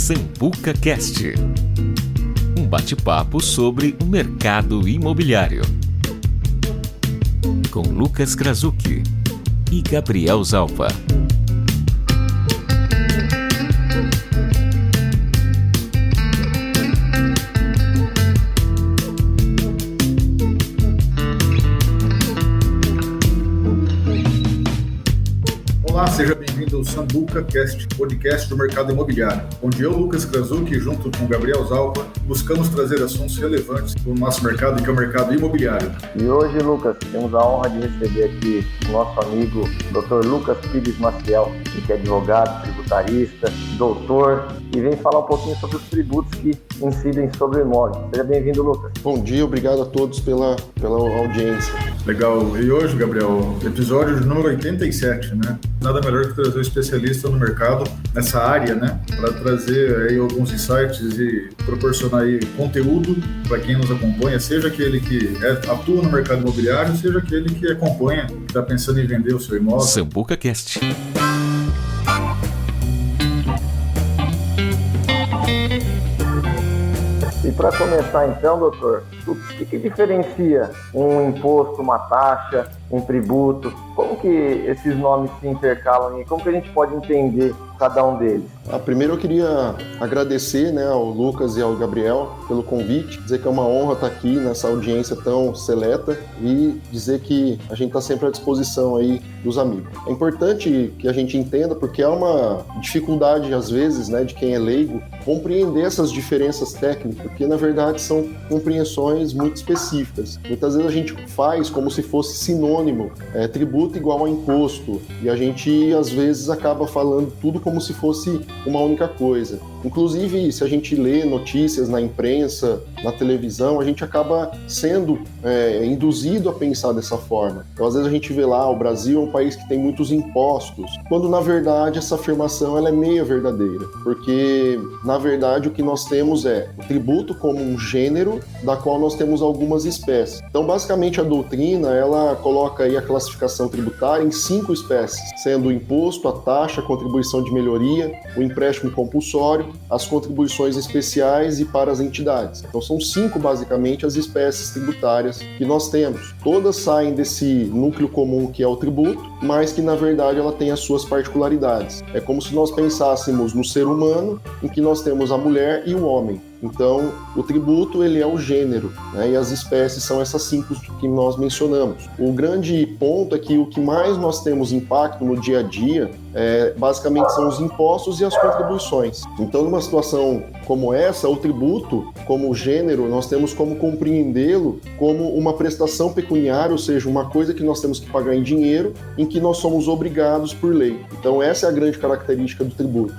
Sambuca Cast, um bate-papo sobre o mercado imobiliário, com Lucas Krasucki e Gabriel Zalpa. Olá, seja bem-vindo ao Sambuca Cast, podcast do mercado imobiliário, onde eu, Lucas Krasucki, junto com o Gabriel Zalpa, buscamos trazer assuntos relevantes para o nosso mercado, que é o mercado imobiliário. E hoje, Lucas, temos a honra de receber aqui o nosso amigo Dr. Lucas Pires Maciel, que é advogado, tributarista, doutor, e vem falar um pouquinho sobre os tributos que incidem sobre o imóvel. Seja bem-vindo, Lucas. Bom dia, obrigado a todos pela audiência. Legal. E hoje, Gabriel, episódio de número 87, né? Nada melhor que trazer um especialista no mercado, nessa área, né? Para trazer aí alguns insights e proporcionar aí conteúdo para quem nos acompanha, seja aquele que atua no mercado imobiliário, seja aquele que acompanha, que está pensando em vender o seu imóvel. Sambuca Cast. E para começar então, doutor, o que diferencia um imposto, uma taxa, um tributo? Como que esses nomes se intercalam e como que a gente pode entender cada um deles? Primeiro eu queria agradecer, ao Lucas e ao Gabriel pelo convite, dizer que é uma honra estar aqui nessa audiência tão seleta e dizer que a gente está sempre à disposição aí dos amigos. É importante que a gente entenda, porque há uma dificuldade às vezes, de quem é leigo, compreender essas diferenças técnicas, porque na verdade são compreensões muito específicas. Muitas vezes a gente faz como se fosse sinônimo, tributo igual a imposto, e a gente às vezes acaba falando tudo como se fosse uma única coisa. Inclusive, se a gente lê notícias na imprensa, na televisão, a gente acaba sendo induzido a pensar dessa forma. Então, às vezes a gente vê lá, o Brasil é um país que tem muitos impostos, quando na verdade essa afirmação ela é meia verdadeira, porque na verdade o que nós temos é o tributo como um gênero da qual nós temos algumas espécies. Então, basicamente a doutrina, ela coloca aí a classificação tributária em 5 espécies, sendo o imposto, a taxa, a contribuição de melhoria, o empréstimo compulsório, as contribuições especiais e para as entidades. Então são 5 basicamente as espécies tributárias que nós temos. Todas saem desse núcleo comum que é o tributo, mas que na verdade ela tem as suas particularidades. É como se nós pensássemos no ser humano, em que nós temos a mulher e o homem. Então, o tributo, ele é o gênero, e as espécies são essas 5 que nós mencionamos. O grande ponto é que o que mais nós temos impacto no dia a dia, basicamente são os impostos e as contribuições. Então, numa situação como essa, o tributo, como gênero, nós temos como compreendê-lo como uma prestação pecuniária, ou seja, uma coisa que nós temos que pagar em dinheiro, em que nós somos obrigados por lei. Então, essa é a grande característica do tributo,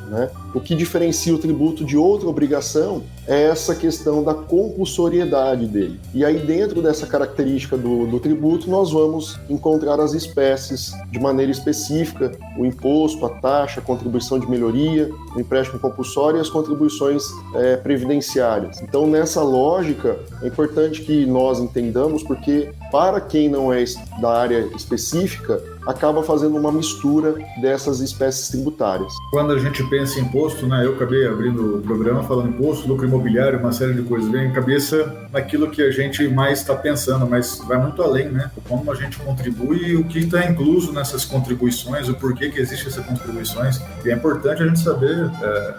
O que diferencia o tributo de outra obrigação é essa questão da compulsoriedade dele. E aí, dentro dessa característica do tributo, nós vamos encontrar as espécies de maneira específica, o imposto, a taxa, a contribuição de melhoria, o empréstimo compulsório e as contribuições previdenciárias. Então, nessa lógica, é importante que nós entendamos, porque para quem não é da área específica, acaba fazendo uma mistura dessas espécies tributárias. Quando a gente pensa em imposto, eu acabei abrindo o programa falando imposto, lucro imobiliário, uma série de coisas, vem em cabeça naquilo que a gente mais está pensando, mas vai muito além, Como a gente contribui e o que está incluso nessas contribuições, o porquê que existem essas contribuições. E é importante a gente saber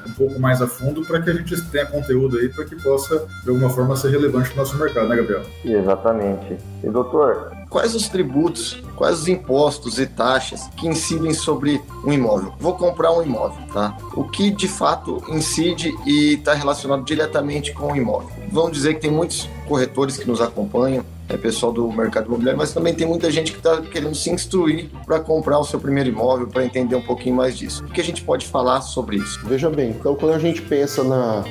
um pouco mais a fundo para que a gente tenha conteúdo aí para que possa, de alguma forma, ser relevante no nosso mercado, Gabriel? Exatamente. E doutor, quais os tributos, quais os impostos e taxas que incidem sobre um imóvel? Vou comprar um imóvel, tá? O que de fato incide e está relacionado diretamente com o imóvel? Vamos dizer que tem muitos corretores que nos acompanham, pessoal do mercado imobiliário, mas também tem muita gente que está querendo se instruir para comprar o seu primeiro imóvel, para entender um pouquinho mais disso. O que a gente pode falar sobre isso? Veja bem, então quando a gente pensa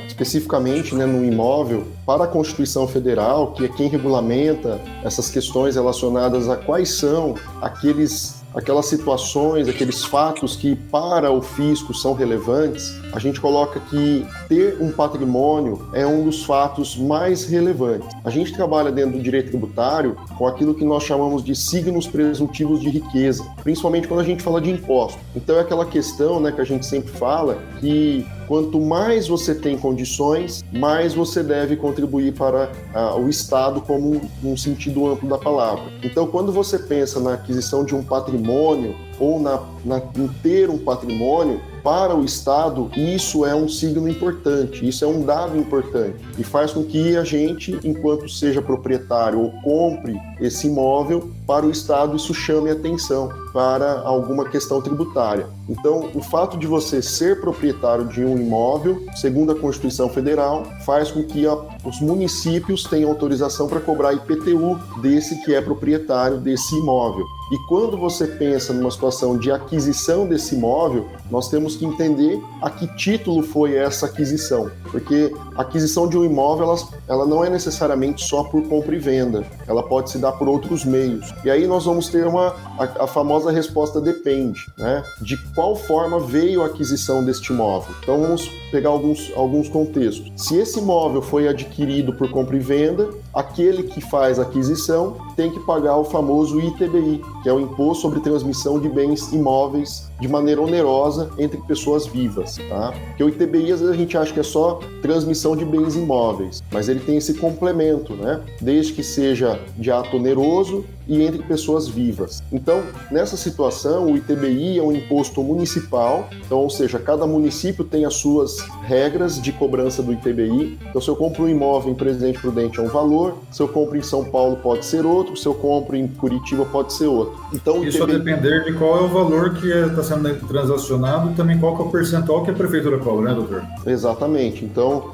especificamente no imóvel, para a Constituição Federal, que é quem regulamenta essas questões relacionadas a quais são aquelas situações, aqueles fatos que para o fisco são relevantes, a gente coloca que ter um patrimônio é um dos fatos mais relevantes. A gente trabalha dentro do direito tributário com aquilo que nós chamamos de signos presuntivos de riqueza, principalmente quando a gente fala de imposto. Então é aquela questão, que a gente sempre fala, que quanto mais você tem condições, mais você deve contribuir para o Estado como um sentido amplo da palavra. Então, quando você pensa na aquisição de um patrimônio ou em ter um patrimônio, para o Estado, isso é um signo importante, isso é um dado importante e faz com que a gente, enquanto seja proprietário ou compre esse imóvel, para o Estado isso chame atenção para alguma questão tributária. Então, o fato de você ser proprietário de um imóvel, segundo a Constituição Federal, faz com que os municípios tenham autorização para cobrar IPTU desse que é proprietário desse imóvel. E quando você pensa numa situação de aquisição desse imóvel, nós temos que entender a que título foi essa aquisição, porque a aquisição de um imóvel ela não é necessariamente só por compra e venda, ela pode se dar por outros meios. E aí nós vamos ter a famosa resposta depende, né? De qual forma veio a aquisição deste imóvel. Então vamos pegar alguns contextos. Se esse imóvel foi adquirido por compra e venda, aquele que faz a aquisição tem que pagar o famoso ITBI, que é o Imposto sobre Transmissão de Bens Imóveis de maneira onerosa entre pessoas vivas, tá? Porque o ITBI, às vezes a gente acha que é só transmissão de bens imóveis, mas ele tem esse complemento, né? Desde que seja de ato oneroso e entre pessoas vivas. Então, nessa situação, o ITBI é um imposto municipal, então, ou seja, cada município tem as suas regras de cobrança do ITBI. Então, se eu compro um imóvel em Presidente Prudente é um valor, se eu compro em São Paulo pode ser outro, se eu compro em Curitiba pode ser outro. Então, isso ITBI... a depender de qual é o valor que está sendo transacionado e também qual que é o percentual que a prefeitura cobra, né, doutor? Exatamente. Então,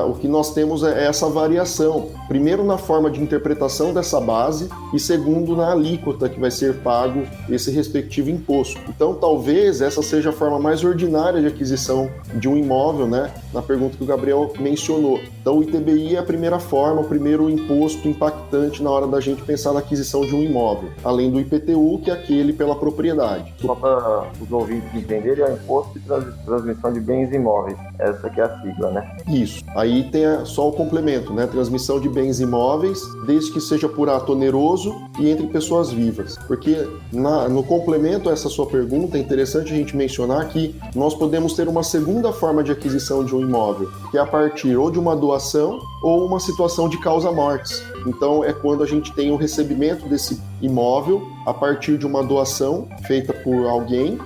o que nós temos é essa variação. Primeiro, na forma de interpretação dessa base e segundo, na alíquota que vai ser pago esse respectivo imposto. Então, talvez essa seja a forma mais ordinária de aquisição de um imóvel, né? Na pergunta que o Gabriel mencionou. Então, o ITBI é a primeira forma, o primeiro imposto impactante na hora da gente pensar na aquisição de um imóvel, além do IPTU, que é aquele pela propriedade. Só para os ouvintes entenderem, é o Imposto de Transmissão de Bens Imóveis. Essa que é a sigla, né? Isso. Aí tem só o complemento, né? Transmissão de bens imóveis, desde que seja por ato oneroso e entre pessoas vivas. Porque no complemento a essa sua pergunta, é interessante a gente mencionar que nós podemos ter uma segunda forma de aquisição de um imóvel, que é a partir ou de uma doação ou uma situação de causa-mortes. Então, é quando a gente tem o recebimento desse imóvel a partir de uma doação feita por alguém,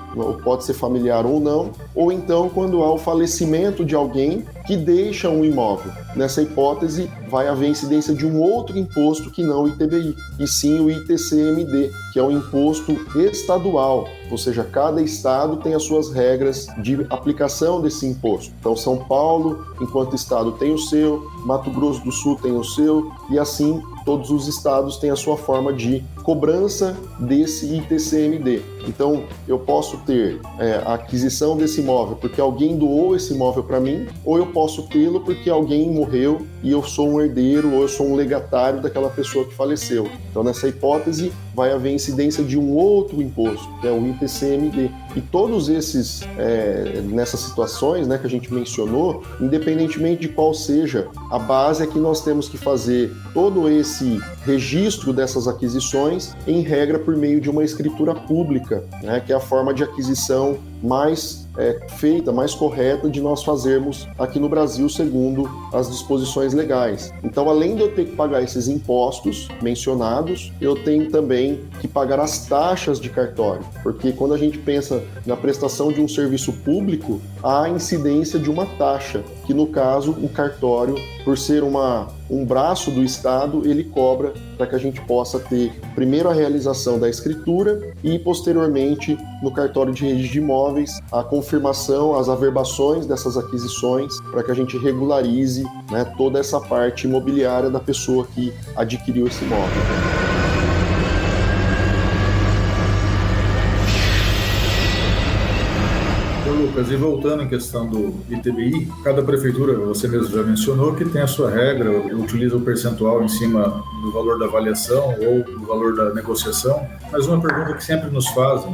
pode ser familiar ou não, ou então quando há o falecimento de alguém que deixa um imóvel. Nessa hipótese, vai haver incidência de um outro imposto que não o ITBI, e sim o ITCMD, que é um imposto estadual, ou seja, cada estado tem as suas regras de aplicação desse imposto. Então, São Paulo, enquanto estado, tem o seu, Mato Grosso do Sul tem o seu, e assim todos os estados têm a sua forma de cobrança desse ITCMD. Então, eu posso ter a aquisição desse imóvel porque alguém doou esse imóvel para mim, ou eu posso tê-lo porque alguém morreu e eu sou um herdeiro ou eu sou um legatário daquela pessoa que faleceu. Então, nessa hipótese, vai haver incidência de um outro imposto, que é o ITCMD. E todos esses, nessas situações, né, que a gente mencionou, independentemente de qual seja a base, é que nós temos que fazer todo esse registro dessas aquisições, em regra, por meio de uma escritura pública, né, que é a forma de aquisição mais feita, mais correta de nós fazermos aqui no Brasil, segundo as disposições legais. Então, além de eu ter que pagar esses impostos mencionados, eu tenho também que pagar as taxas de cartório, porque quando a gente pensa na prestação de um serviço público, há incidência de uma taxa, que no caso, o cartório, por ser um braço do Estado, ele cobra para que a gente possa ter primeiro a realização da escritura e, posteriormente, no cartório de registro de imóveis, a confirmação, as averbações dessas aquisições, para que a gente regularize, né, toda essa parte imobiliária da pessoa que adquiriu esse imóvel. Lucas, e voltando em questão do ITBI, cada prefeitura, você mesmo já mencionou, que tem a sua regra, utiliza o percentual em cima do valor da avaliação ou do valor da negociação, mas uma pergunta que sempre nos fazem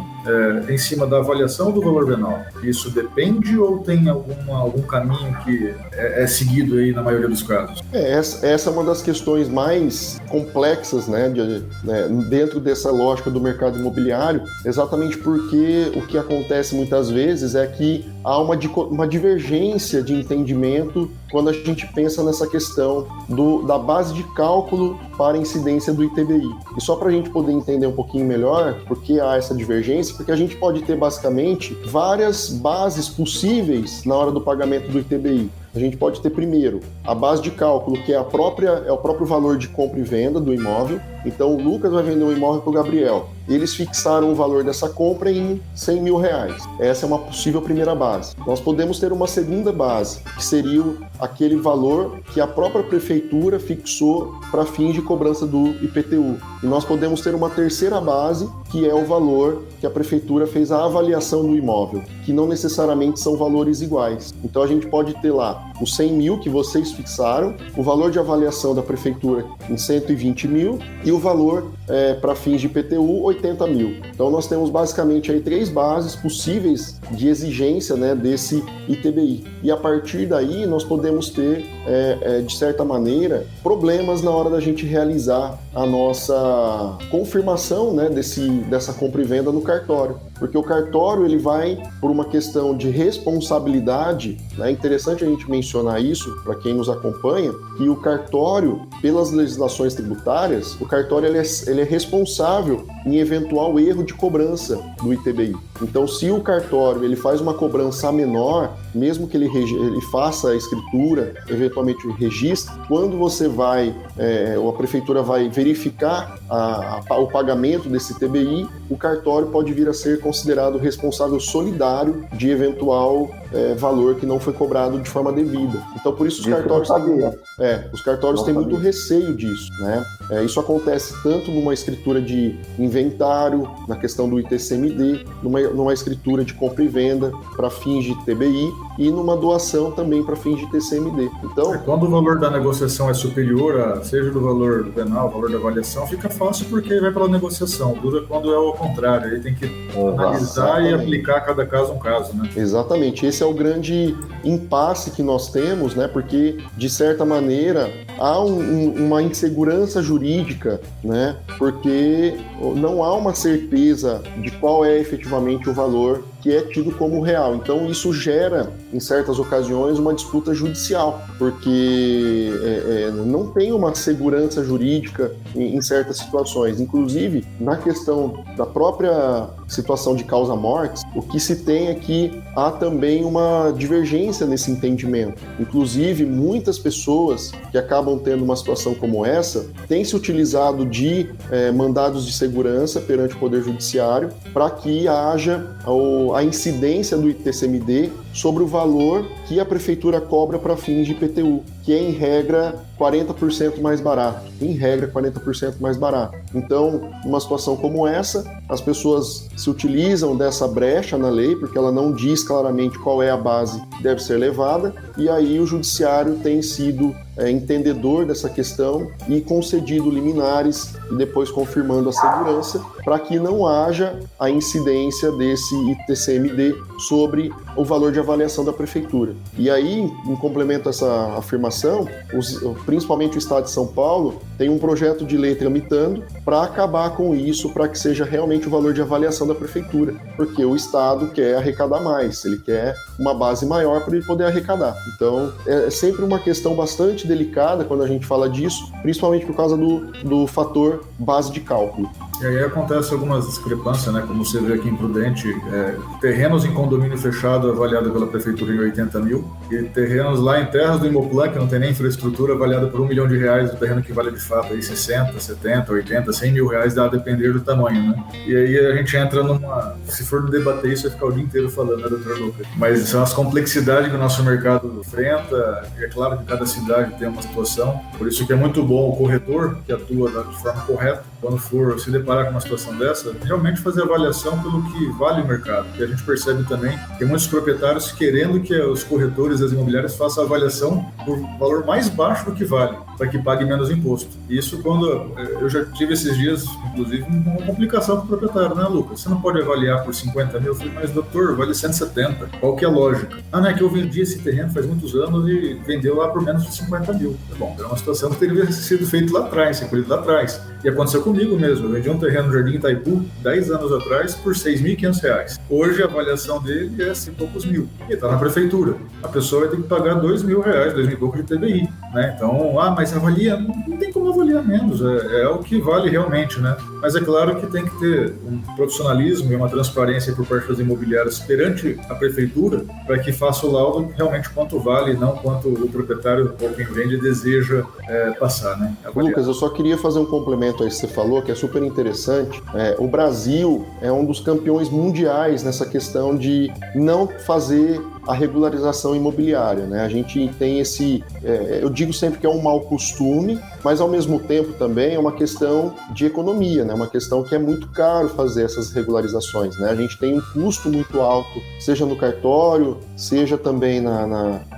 é em cima da avaliação do valor venal. Isso depende ou tem algum caminho que é seguido aí na maioria dos casos? Essa é uma das questões mais complexas, né, dentro dessa lógica do mercado imobiliário, exatamente porque o que acontece muitas vezes é que que há uma divergência de entendimento quando a gente pensa nessa questão da base de cálculo para a incidência do ITBI. E só para a gente poder entender um pouquinho melhor por que há essa divergência, porque a gente pode ter basicamente várias bases possíveis na hora do pagamento do ITBI. A gente pode ter primeiro a base de cálculo, que é o próprio valor de compra e venda do imóvel. Então o Lucas vai vender um imóvel para o Gabriel. Eles fixaram o valor dessa compra em R$100 mil. Essa é uma possível primeira base. Nós podemos ter uma segunda base, que seria aquele valor que a própria prefeitura fixou para fins de cobrança do IPTU. E nós podemos ter uma terceira base, que é o valor que a prefeitura fez a avaliação do imóvel, que não necessariamente são valores iguais. Então a gente pode ter lá os 100 mil que vocês fixaram, o valor de avaliação da prefeitura em 120 mil e o valor para fins de IPTU 80 mil. Então nós temos basicamente aí 3 bases possíveis de exigência, né, desse ITBI. E a partir daí nós podemos ter, de certa maneira, problemas na hora da gente realizar a nossa confirmação, né, dessa compra e venda no cartório. Porque o cartório ele vai, por uma questão de responsabilidade, né, é interessante a gente mencionar isso para quem nos acompanha, que o cartório, pelas legislações tributárias, o cartório ele é responsável em eventual erro de cobrança do ITBI. Então, se o cartório ele faz uma cobrança menor, mesmo que ele faça a escritura, eventualmente o registro, quando você vai, ou a prefeitura vai verificar o pagamento desse ITBI, o cartório pode vir a ser considerado responsável solidário de eventual valor que não foi cobrado de forma devida. Então, por isso os cartórios têm muito receio disso, né? Isso acontece tanto numa escritura de inventário, na questão do ITCMD, numa escritura de compra e venda para fins de TBI e numa doação também para fins de TCMD. Então, quando o valor da negociação é superior, seja do valor penal, valor da avaliação, fica fácil porque vai pela negociação. Dura quando é ao contrário, aí tem que analisar e aplicar cada caso um caso, né? Exatamente, esse é o grande impasse que nós temos, né? Porque, de certa maneira, há uma insegurança jurídica, né? Porque não há uma certeza de qual é efetivamente o valor que é tido como real. Então, isso gera, em certas ocasiões, uma disputa judicial, porque não tem uma segurança jurídica em certas situações. Inclusive, na questão da própria situação de causa-mortes, o que se tem é que há também uma divergência nesse entendimento. Inclusive, muitas pessoas que acabam tendo uma situação como essa têm se utilizado de mandados de segurança perante o Poder Judiciário para que haja a incidência do ITCMD sobre o valor que a prefeitura cobra para fins de IPTU, que é, em regra, 40% mais barato. Em regra, 40% mais barato. Então, numa situação como essa, as pessoas se utilizam dessa brecha na lei, porque ela não diz claramente qual é a base que deve ser levada, e aí o judiciário tem sido entendedor dessa questão e concedido liminares e depois confirmando a segurança para que não haja a incidência desse ITCMD sobre o valor de avaliação da prefeitura. E aí, em complemento a essa afirmação, principalmente o Estado de São Paulo tem um projeto de lei tramitando para acabar com isso, para que seja realmente o valor de avaliação da prefeitura, porque o Estado quer arrecadar mais, ele quer uma base maior para ele poder arrecadar. Então, é sempre uma questão bastante delicada quando a gente fala disso, principalmente por causa do fator base de cálculo. E aí acontece algumas discrepâncias, né? Como você vê aqui em Prudente, terrenos em condomínio fechado avaliado pela prefeitura em 80 mil e terrenos lá em terras do Imoplan, que não tem nem infraestrutura, avaliado por R$1 milhão, o terreno que vale de fato aí 60, 70, 80, 100 mil reais, dá a depender do tamanho, né? E aí a gente entra se for debater isso, vai ficar o dia inteiro falando, né, doutor Lucas? Mas são as complexidades que o nosso mercado enfrenta, e é claro que cada cidade tem uma situação, por isso que é muito bom o corretor, que atua de forma correta, quando for se deparar com uma situação dessa, realmente fazer avaliação pelo que vale o mercado. E a gente percebe também que muitos proprietários querendo que os corretores das imobiliárias façam a avaliação por valor mais baixo do que vale, para que pague menos imposto. Isso quando eu já tive esses dias, inclusive, uma complicação com o proprietário, né, Lucas? Você não pode avaliar por 50 mil? Eu falei, mas doutor, vale 170. Qual que é a lógica? Ah, não, é que eu vendi esse terreno faz muitos anos e vendeu lá por menos de 50 mil. Bom, é uma situação que teria sido feita lá atrás, recolhido lá atrás. E aconteceu comigo mesmo. Eu vendi um terreno no Jardim Itaipu 10 anos atrás por R$ 6.500. Hoje a avaliação dele é 5 e poucos mil. E está na prefeitura. A pessoa vai ter que pagar R$ 2.000, 2.000 e pouco de TBI. Né? Então, mas avalia, não tem como avaliar menos, é o que vale realmente, né? Mas é claro que tem que ter um profissionalismo e uma transparência por parte das imobiliárias perante a prefeitura para que faça o laudo realmente quanto vale e não quanto o proprietário ou quem vende deseja passar, né? Avaliar. Lucas, eu só queria fazer um complemento aí que você falou, que é super interessante. O Brasil é um dos campeões mundiais nessa questão de não fazer a regularização imobiliária, né? A gente tem esse, eu digo sempre que é um mau costume, mas ao mesmo tempo também é uma questão de economia, né? Uma questão que é muito caro fazer essas regularizações, né? A gente tem um custo muito alto, seja no cartório, seja também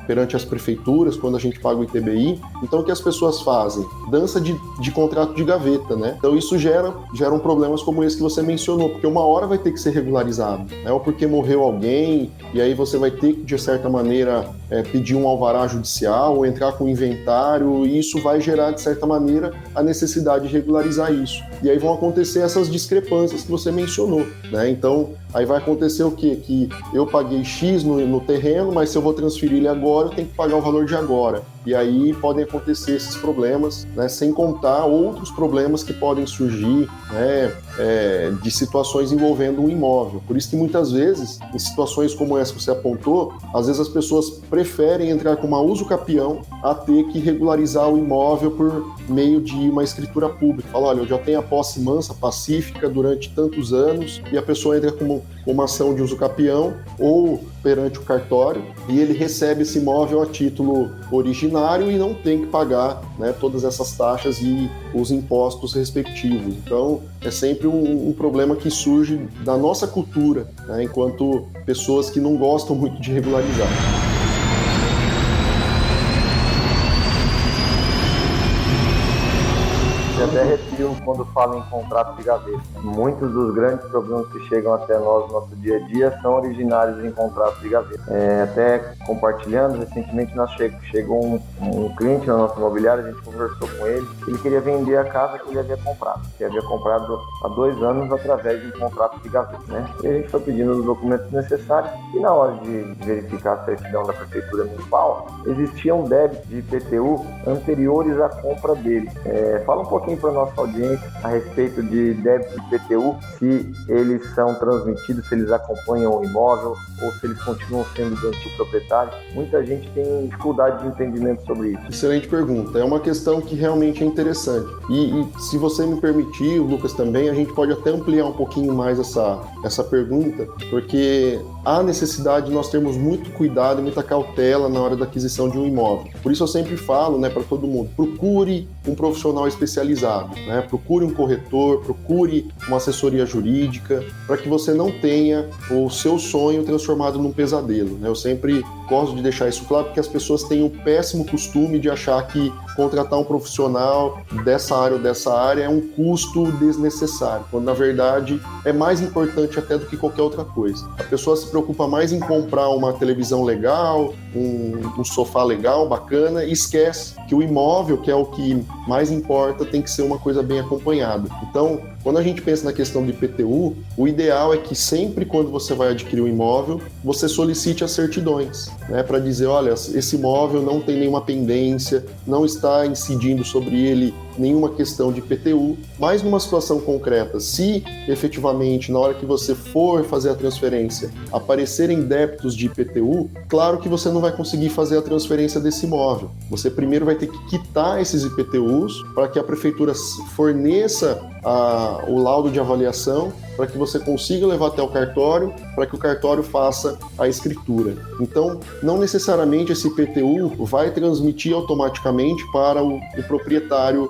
perante as prefeituras, quando a gente paga o ITBI. Então, o que as pessoas fazem? Dança de contrato de gaveta, né? Então, isso geram problemas como esse que você mencionou, porque uma hora vai ter que ser regularizado, né? Ou porque morreu alguém, e aí você vai ter que, de certa maneira, pedir um alvará judicial ou entrar com inventário, e isso vai gerar, de certa maneira, a necessidade de regularizar isso. E aí vão acontecer essas discrepâncias que você mencionou, né? Então, aí vai acontecer o quê? Que eu paguei X no terreno, mas se eu vou transferir ele agora, eu tenho que pagar o valor de agora. E aí podem acontecer esses problemas, né? Sem contar outros problemas que podem surgir, né? De situações envolvendo um imóvel. Por isso que muitas vezes, em situações como essa que você apontou, às vezes as pessoas preferem entrar com uma uso capião a ter que regularizar o imóvel por meio de uma escritura pública. Fala, olha, eu já tenho a posse mansa, pacífica durante tantos anos, e a pessoa entra com uma ação de uso capião ou perante o cartório, e ele recebe esse imóvel a título originário e não tem que pagar, né, todas essas taxas e os impostos respectivos. Então, é sempre um problema que surge da nossa cultura, né, enquanto pessoas que não gostam muito de regularizar. Eu até arrepio quando falo em contrato de gaveta. Muitos dos grandes problemas que chegam até nós no nosso dia a dia são originários em contrato de gaveta. Até compartilhando, recentemente chegou um cliente na nossa imobiliária, a gente conversou com ele queria vender a casa que ele havia comprado, há 2 anos através de um contrato de gaveta, né? E a gente foi pedindo os documentos necessários e na hora de verificar a certidão da prefeitura municipal, existiam débitos de IPTU anteriores à compra dele. Fala um pouquinho para a nossa audiência a respeito de débitos de IPTU, se eles são transmitidos, se eles acompanham o imóvel ou se eles continuam sendo do antigo proprietário. Muita gente tem dificuldade de entendimento sobre isso. Excelente pergunta. É uma questão que realmente é interessante. E se você me permitir, o Lucas também, a gente pode até ampliar um pouquinho mais essa pergunta, porque há necessidade de nós termos muito cuidado e muita cautela na hora da aquisição de um imóvel. Por isso eu sempre falo, né, para todo mundo, procure um profissional especializado, né? Procure um corretor, procure uma assessoria jurídica, para que você não tenha o seu sonho transformado num pesadelo, né? Eu sempre gosto de deixar isso claro, porque as pessoas têm o péssimo costume de achar que contratar um profissional dessa área ou dessa área é um custo desnecessário, quando na verdade é mais importante até do que qualquer outra coisa. A pessoa se preocupa mais em comprar uma televisão legal, um sofá legal, bacana, e esquece que o imóvel, que é o que mais importa, tem que ser uma coisa bem acompanhada. Então, quando a gente pensa na questão do IPTU, o ideal é que sempre quando você vai adquirir um imóvel, você solicite as certidões, né, para dizer, olha, esse imóvel não tem nenhuma pendência, não está incidindo sobre ele nenhuma questão de IPTU, mas numa situação concreta, se efetivamente na hora que você for fazer a transferência aparecerem débitos de IPTU, claro que você não vai conseguir fazer a transferência desse imóvel. Você primeiro vai ter que quitar esses IPTUs para que a prefeitura forneça o laudo de avaliação para que você consiga levar até o cartório, para que o cartório faça a escritura. Então, não necessariamente esse IPTU vai transmitir automaticamente para o proprietário,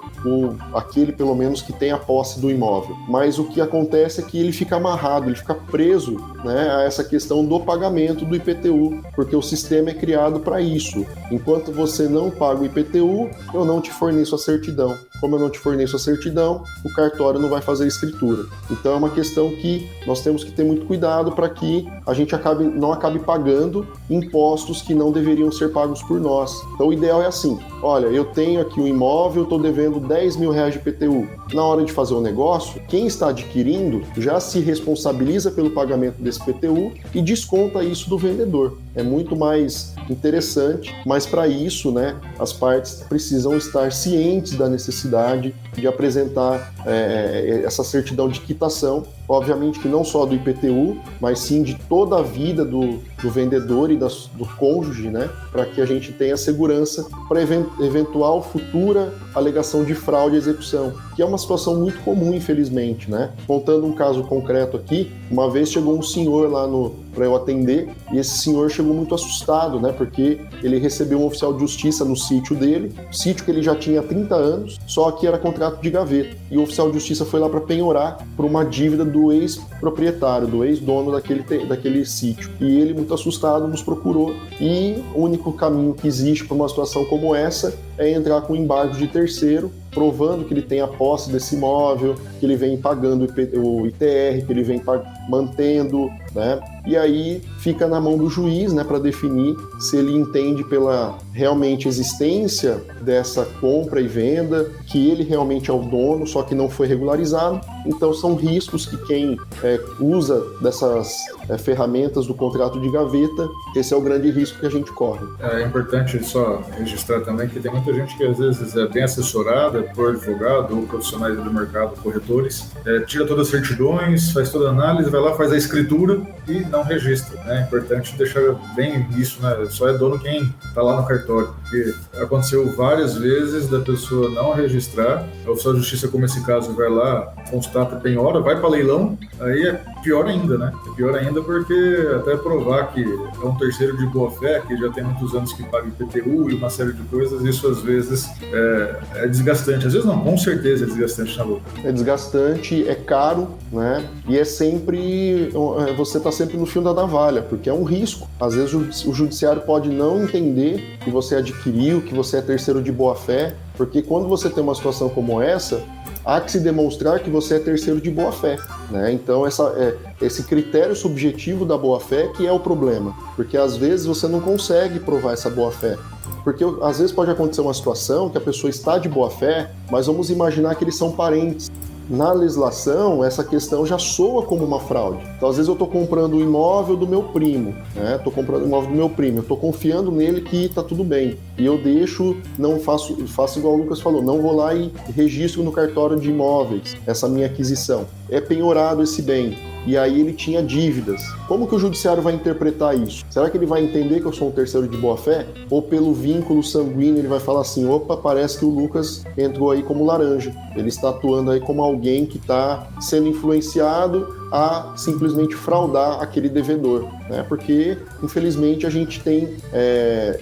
aquele pelo menos que tem a posse do imóvel. Mas o que acontece é que ele fica amarrado, ele fica preso, né, a essa questão do pagamento do IPTU, porque o sistema é criado para isso. Enquanto você não paga o IPTU, eu não te forneço a certidão. Como eu não te forneço a certidão, o cartório não vai fazer a escritura. Então é uma questão que nós temos que ter muito cuidado para que a gente não acabe pagando impostos que não deveriam ser pagos por nós. Então o ideal é assim: olha, eu tenho aqui um imóvel, estou devendo R$10.000 de IPTU. Na hora de fazer o negócio, quem está adquirindo já se responsabiliza pelo pagamento desse IPTU e desconta isso do vendedor. É muito mais interessante, mas para isso, né, as partes precisam estar cientes da necessidade de apresentar essa certidão de quitação, obviamente que não só do IPTU, mas sim de toda a vida do vendedor e do cônjuge, né, para que a gente tenha segurança para eventual futura alegação de fraude à execução, que é uma situação muito comum, infelizmente, né? Contando um caso concreto aqui, uma vez chegou um senhor lá para eu atender, e esse senhor chegou muito assustado, né? Porque ele recebeu um oficial de justiça no sítio dele, sítio que ele já tinha há 30 anos, só que era contrato de gaveta. E o oficial de justiça foi lá para penhorar por uma dívida do ex-proprietário, do ex-dono daquele sítio. E ele, muito assustado, nos procurou. E o único caminho que existe para uma situação como essa é entrar com embargo de terceiro, provando que ele tem a posse desse imóvel, que ele vem pagando o ITR, que ele vem mantendo, né? E aí fica na mão do juiz, né, para definir se ele entende pela realmente existência dessa compra e venda, que ele realmente é o dono, só que não foi regularizado. Então são riscos que quem usa dessas ferramentas do contrato de gaveta, esse é o grande risco que a gente corre. É importante só registrar também que tem muita gente que às vezes é bem assessorada por advogado ou profissionais do mercado, corretores, tira todas as certidões, faz toda a análise, vai lá, faz a escritura e não registra, né? É importante deixar bem isso, né? Só é dono quem está lá no cartório, porque aconteceu várias vezes da pessoa não registrar, o oficial de justiça, como esse caso, vai lá, constata penhora, vai para leilão, aí é pior ainda, né? É pior ainda porque até provar que é um terceiro de boa-fé, que já tem muitos anos que paga IPTU e uma série de coisas, isso às vezes é desgastante. Às vezes não, com certeza é desgastante na boca. É desgastante, é caro, né? E é sempre... Você está sempre no fio da navalha, porque é um risco. Às vezes o judiciário pode não entender que você adquiriu, que você é terceiro de boa-fé, porque quando você tem uma situação como essa, há que se demonstrar que você é terceiro de boa-fé, né? Então esse critério subjetivo da boa-fé que é o problema, porque às vezes você não consegue provar essa boa-fé. Porque às vezes pode acontecer uma situação que a pessoa está de boa-fé, mas vamos imaginar que eles são parentes. Na legislação, essa questão já soa como uma fraude. Então, às vezes eu estou comprando o imóvel do meu primo, né? Estou comprando o imóvel do meu primo, eu estou confiando nele que está tudo bem. E eu faço igual o Lucas falou, não vou lá e registro no cartório de imóveis essa minha aquisição. É penhorado esse bem. E aí ele tinha dívidas. Como que o judiciário vai interpretar isso? Será que ele vai entender que eu sou um terceiro de boa-fé? Ou pelo vínculo sanguíneo ele vai falar assim, opa, parece que o Lucas entrou aí como laranja. Ele está atuando aí como alguém que está sendo influenciado a simplesmente fraudar aquele devedor, né? Porque, infelizmente, a gente tem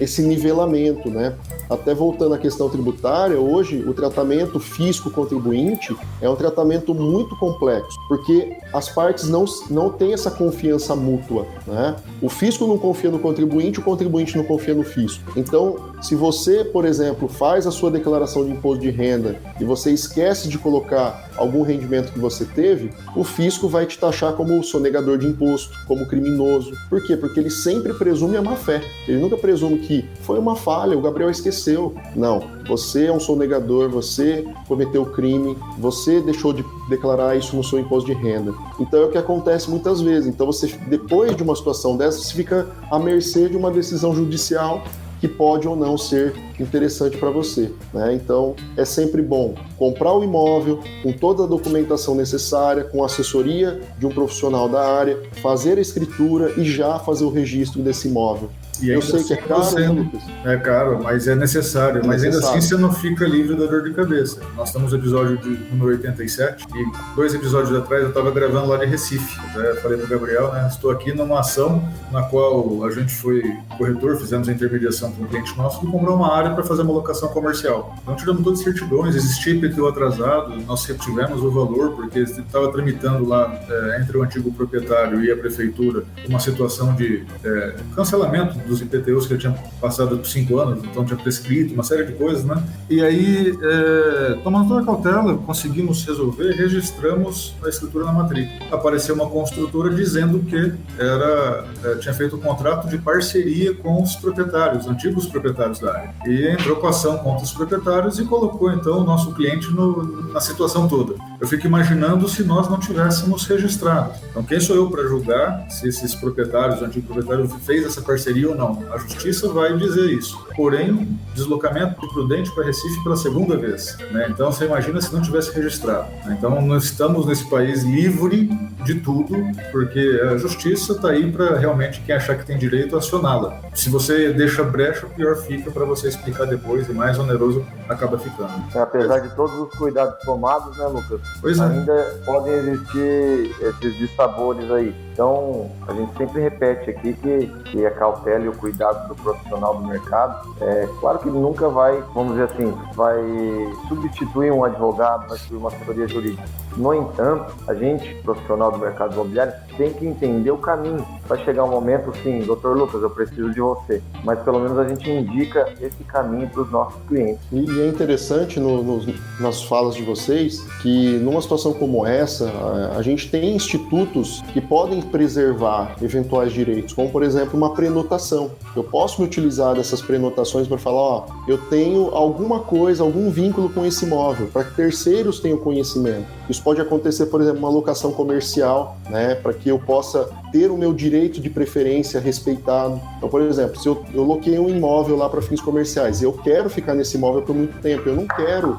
esse nivelamento, né? Até voltando à questão tributária, hoje o tratamento fisco-contribuinte é um tratamento muito complexo, porque as partes não têm essa confiança mútua, né? O fisco não confia no contribuinte, o contribuinte não confia no fisco. Então, se você, por exemplo, faz a sua declaração de imposto de renda e você esquece de colocar algum rendimento que você teve, o fisco vai te taxar como sonegador de imposto, como criminoso. Por quê? Porque ele sempre presume a má-fé. Ele nunca presume que foi uma falha, o Gabriel esqueceu. Não, você é um sonegador, você cometeu crime, você deixou de declarar isso no seu imposto de renda. Então é o que acontece muitas vezes. Então você, depois de uma situação dessa, você fica à mercê de uma decisão judicial que pode ou não ser interessante para você, né? Então, é sempre bom comprar o imóvel com toda a documentação necessária, com assessoria de um profissional da área, fazer a escritura e já fazer o registro desse imóvel. E Eu sei que é caro, né, Lucas? É caro, mas é necessário. Mas ainda assim você não fica livre da dor de cabeça. Nós estamos no episódio de número 87 e 2 episódios atrás eu estava gravando lá de Recife. Eu já falei para o Gabriel, né? Estou aqui numa ação na qual a gente foi corretor, fizemos a intermediação com um cliente nosso que comprou uma área para fazer uma locação comercial. Então tiramos todas as certidões, existia IPTU atrasado, nós retivemos o valor porque estava tramitando lá entre o antigo proprietário e a prefeitura uma situação de cancelamento dos IPTUs que ele tinha passado por 5 anos, então tinha prescrito uma série de coisas, né? E aí, tomando toda a cautela, conseguimos resolver, registramos a escritura na matrícula. Apareceu uma construtora dizendo que tinha feito um contrato de parceria com os proprietários, antigos proprietários da área. E entrou com ação contra os proprietários e colocou, então, o nosso cliente na situação toda. Eu fico imaginando se nós não tivéssemos registrado. Então, quem sou eu para julgar se esses proprietários, o antigo proprietário, fez essa parceria ou não? A justiça vai dizer isso. Porém, deslocamento de Prudente para Recife pela segunda vez, né? Então, você imagina se não tivesse registrado. Então, nós estamos nesse país livre de tudo, porque a justiça está aí para realmente quem achar que tem direito acioná-la. Se você deixa brecha, pior fica para você explicar depois e mais oneroso acaba ficando. Apesar de todos os cuidados tomados, né, Lucas? Pois é. Ainda podem existir esses dissabores aí. Então, a gente sempre repete aqui que a cautela e o cuidado do profissional do mercado, claro que ele nunca vai, vamos dizer assim, vai substituir um advogado, vai substituir uma assessoria jurídica. No entanto, a gente, profissional do mercado imobiliário, tem que entender o caminho. Vai chegar um momento, sim, Dr. Lucas, eu preciso de você, mas pelo menos a gente indica esse caminho para os nossos clientes. E é interessante nas falas de vocês que numa situação como essa, a gente tem institutos que podem preservar eventuais direitos, como por exemplo uma prenotação. Eu posso me utilizar dessas prenotações para falar, eu tenho alguma coisa, algum vínculo com esse imóvel, para que terceiros tenham conhecimento. Isso pode acontecer, por exemplo, uma locação comercial, né, para que eu possa ter o meu direito de preferência respeitado. Então, por exemplo, se eu loquei um imóvel lá para fins comerciais e eu quero ficar nesse imóvel por muito tempo, eu não quero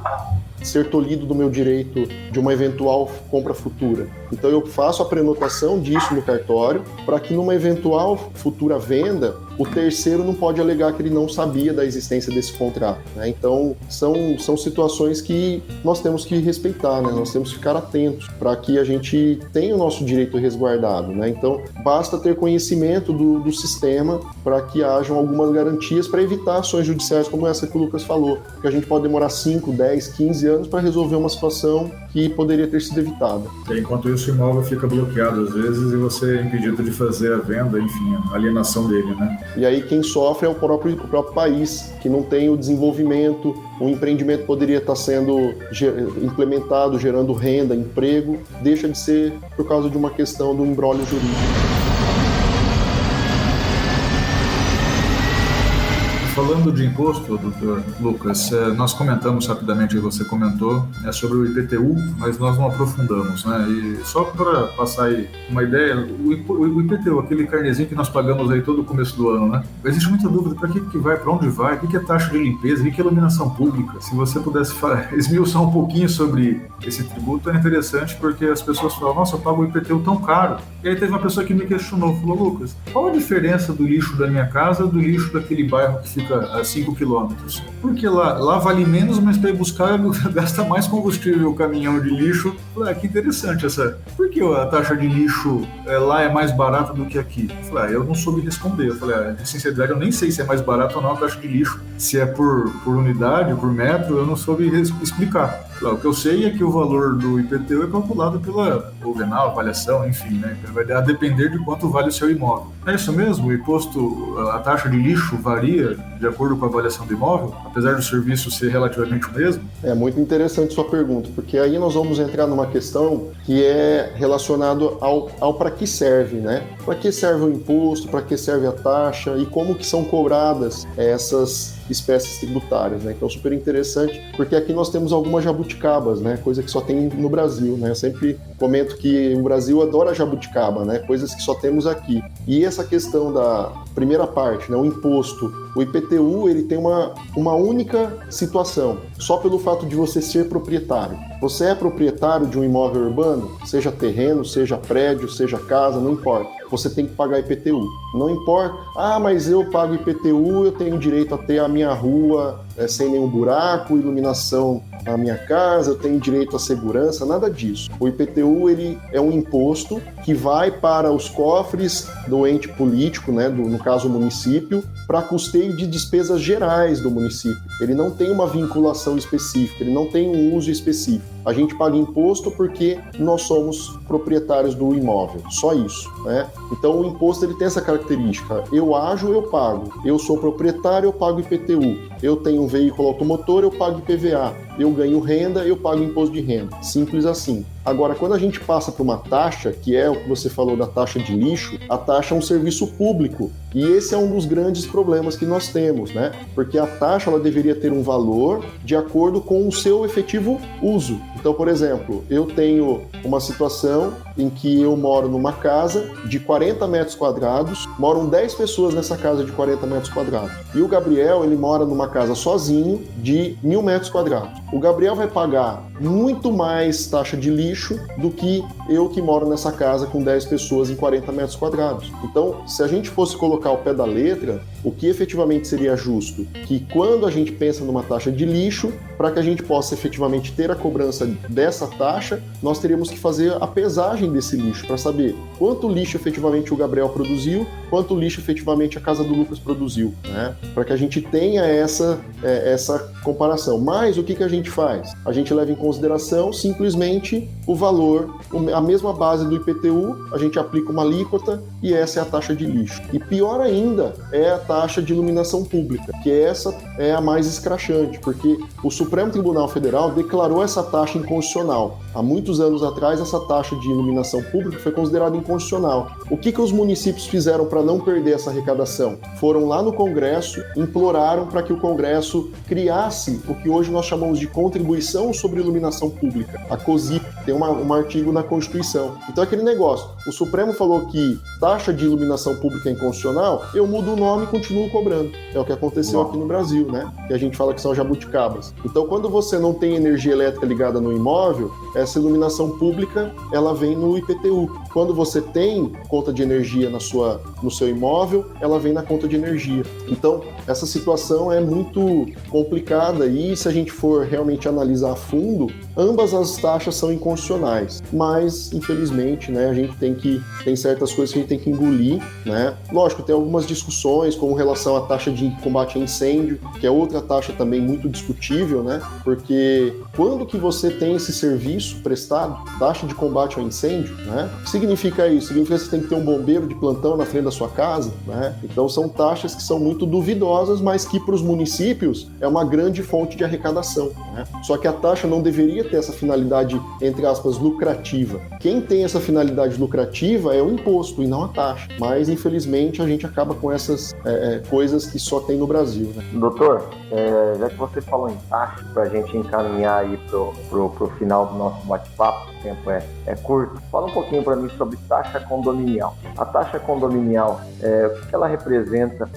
ser tolhido do meu direito de uma eventual compra futura. Então eu faço a prenotação disso no cartório para que numa eventual futura venda o terceiro não pode alegar que ele não sabia da existência desse contrato, né? Então são situações que nós temos que respeitar, né? Nós temos que ficar atentos para que a gente tenha o nosso direito resguardado, né? Então basta ter conhecimento do sistema para que hajam algumas garantias para evitar ações judiciais como essa que o Lucas falou, que a gente pode demorar 5, 10, 15 anos para resolver uma situação que poderia ter sido evitada. Enquanto isso, o imóvel fica bloqueado às vezes e você é impedido de fazer a venda, enfim, a alienação dele, né? E aí quem sofre é o próprio país, que não tem o desenvolvimento, o empreendimento poderia estar sendo implementado, gerando renda, emprego, deixa de ser por causa de uma questão do imbróglio jurídico. Falando de imposto, doutor Lucas, nós comentamos rapidamente, você comentou, sobre o IPTU, mas nós não aprofundamos, né? E só para passar aí uma ideia, o IPTU, aquele carnezinho que nós pagamos aí todo o começo do ano, né? Existe muita dúvida para que vai, para onde vai, o que é taxa de limpeza, o que é iluminação pública. Se você pudesse esmiuçar um pouquinho sobre esse tributo, é interessante porque as pessoas falam, nossa, eu pago o IPTU tão caro. E aí teve uma pessoa que me questionou, falou, Lucas, qual a diferença do lixo da minha casa do lixo daquele bairro que fica a 5 quilômetros? Porque lá vale menos, mas para ir buscar gasta mais combustível o caminhão de lixo. Falei, que interessante essa. Por que a taxa de lixo lá é mais barata do que aqui? Falei, eu não soube responder. Eu falei, de sinceridade, eu nem sei se é mais barato ou não a taxa de lixo. Se é por unidade, por metro, eu não soube explicar. O que eu sei é que o valor do IPTU é calculado pela Venal, avaliação, enfim, né? Vai depender de quanto vale o seu imóvel. É isso mesmo? O imposto, a taxa de lixo varia de acordo com a avaliação do imóvel, apesar do serviço ser relativamente o mesmo? É muito interessante sua pergunta, porque aí nós vamos entrar numa questão que é relacionado ao para que serve, né? Para que serve o imposto, para que serve a taxa e como que são cobradas essas espécies tributárias, né? Então, super interessante, porque aqui nós temos algumas jabuticabas, né? Coisa que só tem no Brasil, né? Eu sempre comento que o Brasil adora jabuticaba, né? Coisas que só temos aqui. E essa questão da primeira parte, né, o imposto, o IPTU, ele tem uma única situação, só pelo fato de você ser proprietário. Você é proprietário de um imóvel urbano, seja terreno, seja prédio, seja casa, não importa. Você tem que pagar IPTU. Não importa, mas eu pago IPTU, eu tenho direito a ter a minha rua sem nenhum buraco, iluminação na minha casa, eu tenho direito à segurança, nada disso. O IPTU, ele é um imposto que vai para os cofres do ente político, né, no caso o município, para custeio de despesas gerais do município. Ele não tem uma vinculação específica, ele não tem um uso específico. A gente paga imposto porque nós somos proprietários do imóvel, só isso, né? Então o imposto ele tem essa característica, eu ajo, eu pago, eu sou proprietário, eu pago IPTU, eu tenho um veículo automotor, eu pago IPVA, eu ganho renda, eu pago imposto de renda, simples assim. Agora, quando a gente passa para uma taxa, que é o que você falou da taxa de lixo, a taxa é um serviço público. E esse é um dos grandes problemas que nós temos, né? Porque a taxa ela deveria ter um valor de acordo com o seu efetivo uso. Então, por exemplo, eu tenho uma situação em que eu moro numa casa de 40 metros quadrados, moram 10 pessoas nessa casa de 40 metros quadrados. E o Gabriel, ele mora numa casa sozinho de 1.000 metros quadrados. O Gabriel vai pagar muito mais taxa de lixo do que eu que moro nessa casa com 10 pessoas em 40 metros quadrados. Então, se a gente fosse colocar ao pé da letra, o que efetivamente seria justo? Que quando a gente pensa numa taxa de lixo, para que a gente possa efetivamente ter a cobrança dessa taxa, nós teríamos que fazer a pesagem desse lixo para saber quanto lixo efetivamente o Gabriel produziu, quanto lixo efetivamente a casa do Lucas produziu, né? Para que a gente tenha essa comparação. Mas o que a gente faz? A gente leva em consideração simplesmente o valor, a mesma base do IPTU, a gente aplica uma alíquota e essa é a taxa de lixo. E pior ainda é a taxa de iluminação pública, que essa é a mais escrachante, porque o Supremo Tribunal Federal declarou essa taxa inconstitucional. Há muitos anos atrás, essa taxa de iluminação pública foi considerada inconstitucional. O que os municípios fizeram para não perder essa arrecadação? Foram lá no Congresso, imploraram para que o Congresso criasse o que hoje nós chamamos de Contribuição sobre Iluminação Pública, a COSIP, tem um artigo na Constituição. Então é aquele negócio, o Supremo falou que taxa de iluminação pública é inconstitucional, eu mudo o nome e continuo cobrando. É o que aconteceu aqui no Brasil, né? Que a gente fala que são jabuticabas. Então quando você não tem energia elétrica ligada no imóvel, essa iluminação pública, ela vem no IPTU. Quando você tem conta de energia no seu imóvel, ela vem na conta de energia. Então, essa situação é muito complicada e se a gente for realmente analisar a fundo, ambas as taxas são inconstitucionais. Mas, infelizmente, né, a gente tem certas coisas que a gente tem que engolir, né? Lógico, tem algumas discussões com relação à taxa de combate a incêndio, que é outra taxa também muito discutível, né? Porque quando que você tem esse serviço prestado, taxa de combate ao incêndio, né? O que significa isso? Significa que você tem que ter um bombeiro de plantão na frente da sua casa, né? Então são taxas que são muito duvidosas, mas que para os municípios é uma grande fonte de arrecadação, né? Só que a taxa não deveria ter essa finalidade, entre aspas, lucrativa. Quem tem essa finalidade lucrativa é o imposto e não a taxa. Mas, infelizmente, a gente acaba com essas coisas que só tem no Brasil, né? Doutor, já que você falou em taxa, para a gente encaminhar aí pro final do nosso bate-papo, o tempo é curto, fala um pouquinho para mim sobre taxa condominial. A taxa condominial, o que ela representa,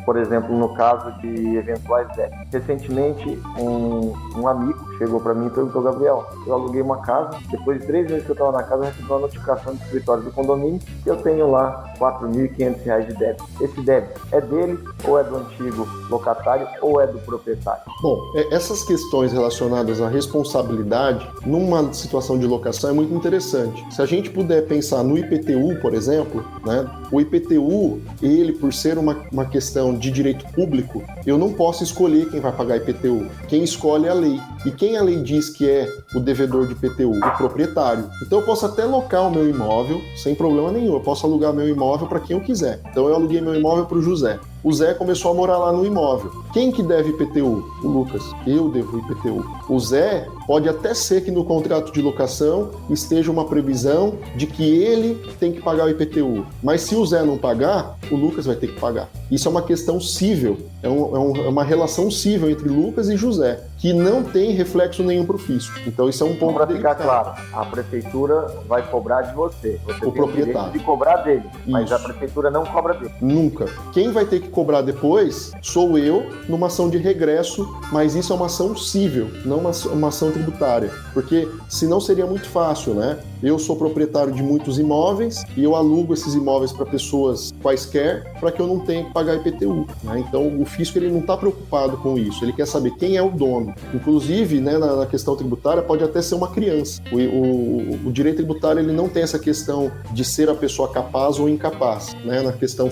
por exemplo, no caso de eventuais débitos? Recentemente, um amigo chegou para mim e perguntou: Gabriel, eu aluguei uma casa, depois de 3 meses que eu estava na casa, eu recebi uma notificação do escritório do condomínio que eu tenho lá R$ 4.500 de débito. Esse débito é dele, ou é do antigo locatário, ou é do proprietário? Bom, essas questões relacionadas à responsabilidade numa situação de locação é muito interessante. Se a gente puder pensar no IPTU, por exemplo, né, o IPTU, ele, por ser uma questão de direito público, eu não posso escolher quem vai pagar IPTU. Quem escolhe é a lei. E quem a lei diz que é o devedor de IPTU? O proprietário. Então eu posso até locar o meu imóvel sem problema nenhum. Eu posso alugar meu imóvel para quem eu quiser. Então eu aluguei meu imóvel para o José. O Zé começou a morar lá no imóvel. Quem que deve IPTU? O Lucas. Eu devo IPTU. O Zé pode até ser que no contrato de locação esteja uma previsão de que ele tem que pagar o IPTU. Mas se o Zé não pagar, o Lucas vai ter que pagar. Isso é uma questão cível. É uma relação cível entre Lucas e José, que não tem reflexo nenhum para o fisco. Então isso é um ponto para ficar delicado. claro, a prefeitura vai cobrar de você. Você tem proprietário. o direito de cobrar dele, mas Isso. a prefeitura não cobra dele. Nunca. Quem vai ter que cobrar depois sou eu numa ação de regresso, mas isso é uma ação cível, não uma ação tributária. Porque senão seria muito fácil, né? Eu sou proprietário de muitos imóveis e eu alugo esses imóveis para pessoas quaisquer para que eu não tenha que pagar IPTU, né? Então o fisco ele não está preocupado com isso, ele quer saber quem é o dono. Inclusive, né, na questão tributária pode até ser uma criança. O direito tributário ele não tem essa questão de ser a pessoa capaz ou incapaz, né, na questão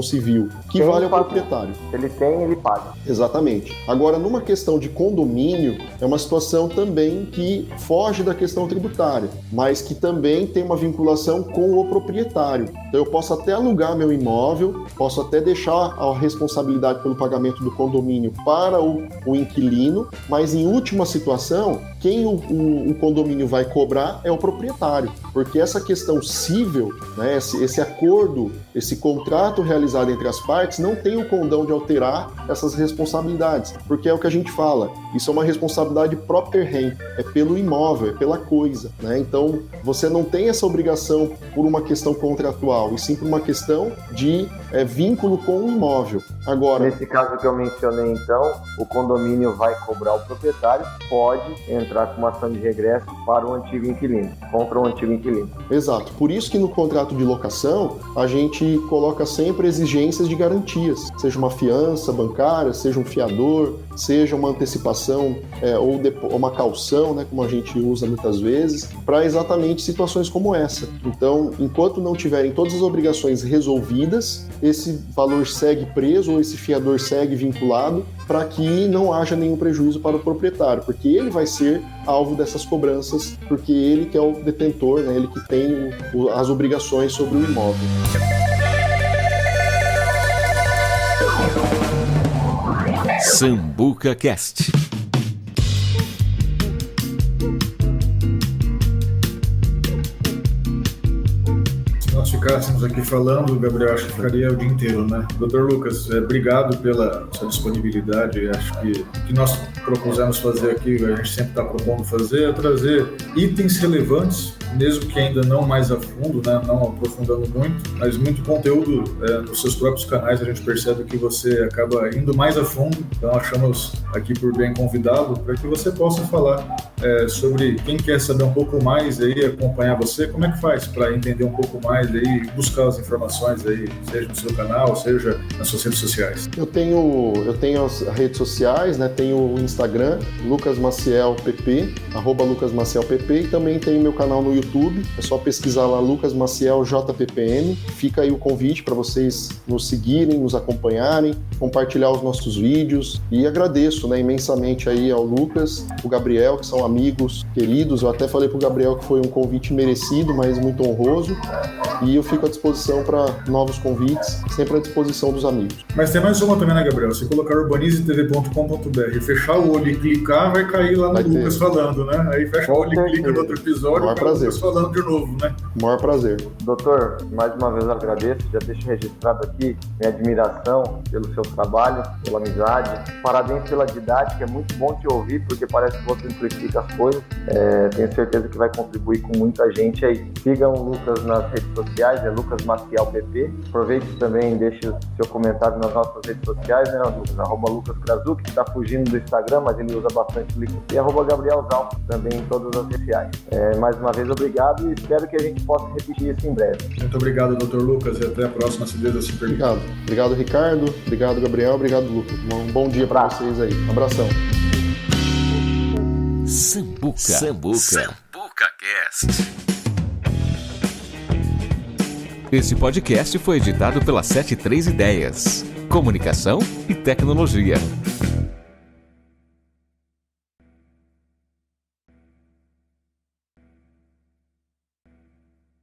civil, que Quem vale ao paga? proprietário. Se ele tem, ele paga. Exatamente. Agora, numa questão de condomínio, é uma situação também que foge da questão tributária, mas que também tem uma vinculação com o proprietário. Então, eu posso até alugar meu imóvel, posso até deixar a responsabilidade pelo pagamento do condomínio para o inquilino, mas em última situação, quem o condomínio vai cobrar é o proprietário, porque essa questão cível, né, esse acordo, esse contrato realizado entre as partes não tem o condão de alterar essas responsabilidades, porque é o que a gente fala, isso é uma responsabilidade própria rem, é pelo imóvel, é pela coisa, né? Então você não tem essa obrigação por uma questão contratual, e sim por uma questão de vínculo com o imóvel. Agora, Nesse caso que eu mencionei, então, o condomínio vai cobrar o proprietário, pode entrar com uma ação de regresso para o antigo inquilino, contra o antigo inquilino. exato. Por isso que no contrato de locação a gente coloca sempre exigências de garantias, seja uma fiança bancária, seja um fiador, seja uma antecipação ou uma caução, né, como a gente usa muitas vezes, para exatamente situações como essa. Então, enquanto não tiverem todas as obrigações resolvidas, esse valor segue preso ou esse fiador segue vinculado para que não haja nenhum prejuízo para o proprietário, porque ele vai ser alvo dessas cobranças, porque ele que é o detentor, né, ele que tem as obrigações sobre o imóvel. Sambuca Cast. Se nós ficássemos aqui falando, Gabriel, acho que ficaria o dia inteiro, né? Dr. Lucas, obrigado pela sua disponibilidade. Acho que o que nós propusemos fazer aqui, a gente sempre está propondo fazer, é trazer itens relevantes, mesmo que ainda não mais a fundo, né? Não aprofundando muito, mas muito conteúdo nos seus próprios canais. A gente percebe que você acaba indo mais a fundo, então achamos aqui por bem convidá-lo para que você possa falar sobre quem quer saber um pouco mais aí, acompanhar você, como é que faz para entender um pouco mais aí, buscar as informações aí, seja no seu canal, seja nas suas redes sociais. Eu tenho as redes sociais, né? Tenho o Instagram, lucasmacielpp, @lucasmacielpp, e também tenho meu canal no YouTube, é só pesquisar lá Lucas Maciel JPPM. Fica aí o convite para vocês nos seguirem, nos acompanharem, compartilhar os nossos vídeos, e agradeço, né, imensamente aí ao Lucas, o Gabriel, que são amigos queridos. Eu até falei pro Gabriel que foi um convite merecido, mas muito honroso, e eu fico à disposição para novos convites, sempre à disposição dos amigos. Mas tem mais uma também, né, Gabriel? Se colocar urbanizetv.com.br, fechar o olho e clicar, vai cair lá no Lucas falando, né? Aí fecha o olho e clica no outro episódio, Maior prazer. Lucas falando de novo, né? Maior prazer. Doutor, mais uma vez eu agradeço, já deixo registrado aqui minha admiração pelo seu trabalho, pela amizade. Parabéns pela didática, é muito bom te ouvir, porque parece que você simplifica as coisas. Tenho certeza que vai contribuir com muita gente aí. Sigam o Lucas nas redes sociais, é Lucas Maciel PP. Aproveite também e deixe o seu comentário nas nossas redes sociais, né, Lucas? @Lucas Krasuk, que está fugindo do Instagram, mas ele usa bastante o LinkedIn. E @Gabriel Zal, também em todas as redes sociais. Mais uma vez, obrigado, e espero que a gente possa repetir isso em breve. Muito obrigado, Dr. Lucas, e até a próxima, se Deus assim permitir. Obrigado. Obrigado, Ricardo. Obrigado, Gabriel. Obrigado, Lucas. Um bom dia para vocês aí. Um abração. Sambuca Cast. Esse podcast foi editado pela 73 Ideias. Comunicação e tecnologia.